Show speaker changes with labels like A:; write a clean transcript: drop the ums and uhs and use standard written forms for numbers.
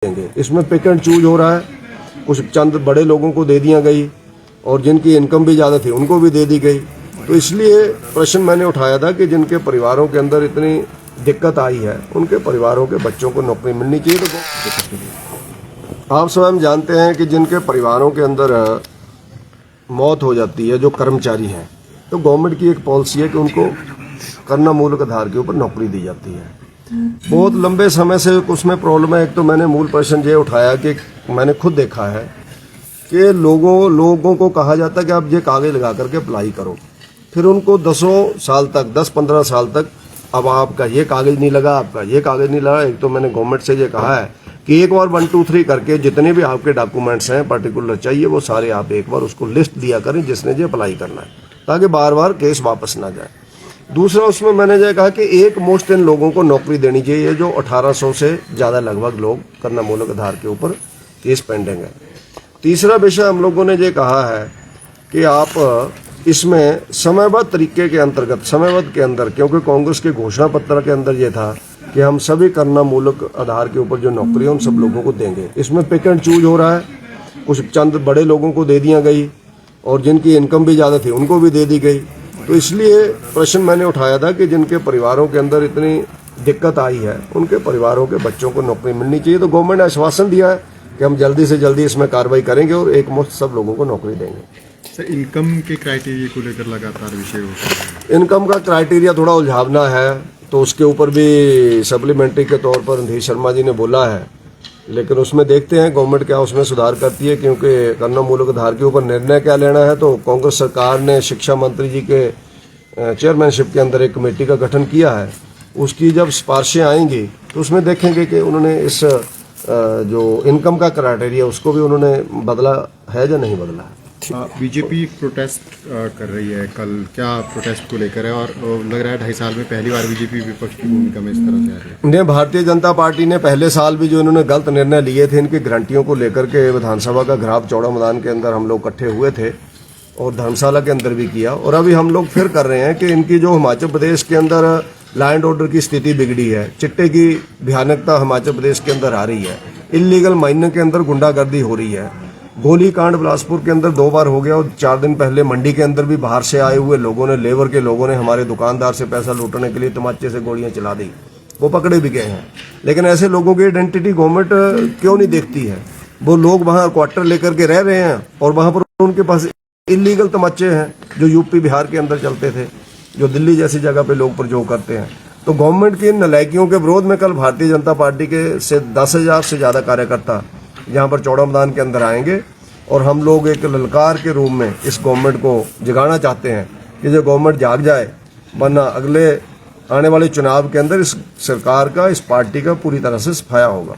A: देंगे। इसमें pick and choose हो रहा है, कुछ चंद बड़े लोगों को दे दिया गई और जिनकी इनकम भी ज़्यादा थी उनको भी दे दी गई। तो इसलिए प्रश्न मैंने उठाया था कि जिनके परिवारों के अंदर इतनी दिक्कत आई है उनके परिवारों के बच्चों को नौकरी मिलनी चाहिए। तो आप स्वयं जानते हैं कि जिनके परिवारों के अंदर मौत हो जाती है, जो कर्मचारी हैं, तो गवर्नमेंट की एक पॉलिसी है कि उनको करना मूलक आधार के ऊपर नौकरी दी जाती है। बहुत लंबे समय से उसमें प्रॉब्लम है। एक तो मैंने मूल प्रश्न ये उठाया कि मैंने खुद देखा है कि लोगों को कहा जाता है कि आप ये कागज लगा करके अप्लाई करो, फिर उनको 10-15 साल तक अब आपका ये कागज नहीं लगा, आपका ये कागज नहीं लगा। एक तो मैंने गवर्नमेंट से ये कहा है कि एक बार 1, 2, 3 करके जितने भी आपके डॉक्यूमेंट्स हैं पर्टिकुलर चाहिए वो सारे आप एक बार उसको लिस्ट दिया करें जिसने ये अप्लाई करना है, ताकि बार बार केस वापस ना जाए। दूसरा उसमें मैंने ये कहा कि एक मुश्त इन लोगों को नौकरी देनी चाहिए जो 1800 से ज़्यादा लगभग लोग करना मूलक आधार के ऊपर केस पेंडिंग है। तीसरा विषय हम लोगों ने ये कहा है कि आप इसमें समयबद्ध तरीके के अंतर्गत समयबद्ध के अंदर, क्योंकि कांग्रेस के घोषणा पत्र के अंदर ये था कि हम सभी करना मूलक आधार के ऊपर जो नौकरी है उन सब लोगों को देंगे। इसमें पिक एंड चूज हो रहा है, कुछ चंद बड़े लोगों को दे दिया गई और जिनकी इनकम भी ज़्यादा थी उनको भी दे दी गई। तो इसलिए प्रश्न मैंने उठाया था कि जिनके परिवारों के अंदर इतनी दिक्कत आई है उनके परिवारों के बच्चों को नौकरी मिलनी चाहिए। तो गवर्नमेंट ने आश्वासन दिया है कि हम जल्दी से जल्दी इसमें कार्रवाई करेंगे और एक मुश्त सब लोगों को नौकरी देंगे।
B: सर, इनकम के क्राइटेरिया को लेकर लगातार विषय होता है।
A: इनकम का क्राइटेरिया थोड़ा उलझावना है, तो उसके ऊपर भी सप्लीमेंट्री के तौर पर रणधीर शर्मा जी ने बोला है, लेकिन उसमें देखते हैं गवर्नमेंट क्या उसमें सुधार करती है, क्योंकि करना मूलक आधार के ऊपर निर्णय क्या लेना है। तो कांग्रेस सरकार ने शिक्षा मंत्री जी के चेयरमैनशिप के अंदर एक कमेटी का गठन किया है। उसकी जब सिफारिशें आएंगी तो उसमें देखेंगे कि उन्होंने इस जो इनकम का क्राइटेरिया उसको भी उन्होंने बदला है या नहीं बदला है।
B: बीजेपी प्रोटेस्ट कर रही है, कल क्या प्रोटेस्ट को लेकर है? और लग रहा है 2.5 साल में पहली बार बीजेपी विपक्ष की भूमिका में इस तरह से आ रही है।
A: भारतीय जनता पार्टी ने पहले साल भी जो इन्होंने गलत निर्णय लिए थे इनकी गारंटियों को लेकर के विधानसभा का घराव चौड़ा मैदान के अंदर हम लोग इकट्ठे हुए थे और धर्मशाला के अंदर भी किया, और अभी हम लोग फिर कर रहे हैं कि इनकी जो हिमाचल प्रदेश के अंदर लॉ एंड ऑर्डर की स्थिति बिगड़ी है, चिट्टे की भयानकता हिमाचल प्रदेश के अंदर आ रही है, इलीगल माइनिंग के अंदर गुंडागर्दी हो रही है, गोली कांड बिलासपुर के अंदर 2 बार हो गया और 4 दिन पहले मंडी के अंदर भी बाहर से आए हुए लोगों ने, लेबर के लोगों ने हमारे दुकानदार से पैसा लूटने के लिए तमाचे से गोलियां चला दी, वो पकड़े भी गए हैं। लेकिन ऐसे लोगों की आइडेंटिटी गवर्नमेंट क्यों नहीं देखती है? वो लोग वहाँ क्वार्टर लेकर के रह रहे हैं और वहाँ पर उनके पास इलीगल तमाचे हैं जो यूपी बिहार के अंदर चलते थे, जो दिल्ली जैसी जगह पे लोग प्रयोग करते हैं। तो गवर्नमेंट की इन नलायकियों के विरोध में कल भारतीय जनता पार्टी के से 10,000 से ज़्यादा कार्यकर्ता यहाँ पर चौड़ा मैदान के अंदर आएंगे और हम लोग एक ललकार के रूप में इस गवर्नमेंट को जगाना चाहते हैं कि जो गवर्नमेंट जाग जाए, वरना अगले आने वाले चुनाव के अंदर इस सरकार का, इस पार्टी का पूरी तरह से सफाया होगा।